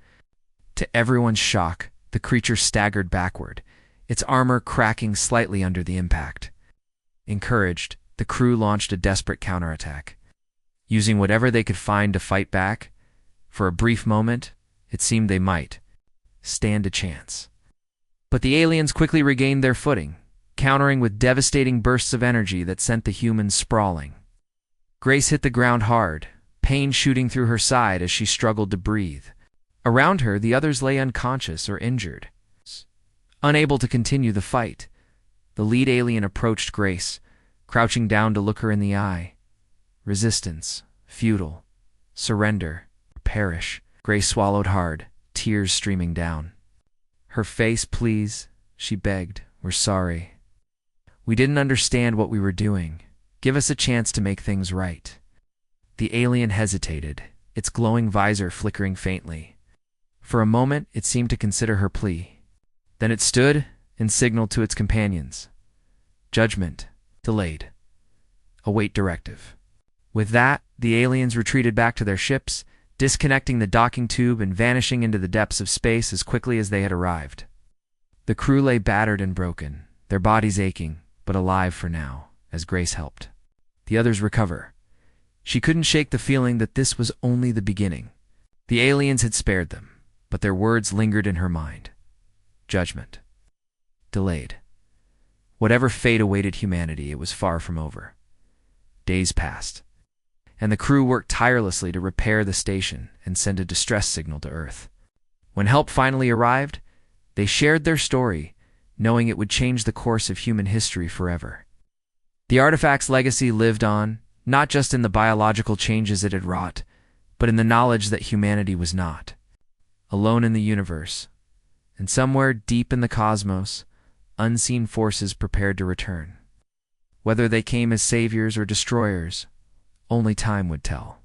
To everyone's shock, the creature staggered backward, its armor cracking slightly under the impact. Encouraged, the crew launched a desperate counterattack. Using whatever they could find to fight back, for a brief moment, it seemed they might stand a chance. But the aliens quickly regained their footing, countering with devastating bursts of energy that sent the humans sprawling. Grace hit the ground hard, pain shooting through her side as she struggled to breathe. Around her, the others lay unconscious or injured. Unable to continue the fight, the lead alien approached Grace, crouching down to look her in the eye. Resistance, futile. Surrender, perish. Grace swallowed hard, tears streaming down. Her face, please, she begged. We're sorry. We didn't understand what we were doing. Give us a chance to make things right. The alien hesitated, its glowing visor flickering faintly. For a moment, it seemed to consider her plea. Then it stood and signaled to its companions. Judgment delayed. Await directive. With that, the aliens retreated back to their ships, disconnecting the docking tube and vanishing into the depths of space as quickly as they had arrived. The crew lay battered and broken, their bodies aching, but alive for now, as Grace helped the others recover. She couldn't shake the feeling that this was only the beginning. The aliens had spared them, but their words lingered in her mind. Judgment. Delayed. Whatever fate awaited humanity, it was far from over. Days passed, and the crew worked tirelessly to repair the station and send a distress signal to Earth. When help finally arrived, they shared their story, knowing it would change the course of human history forever. The artifact's legacy lived on, not just in the biological changes it had wrought, but in the knowledge that humanity was not alone in the universe, and somewhere deep in the cosmos, unseen forces prepared to return. Whether they came as saviors or destroyers, only time would tell.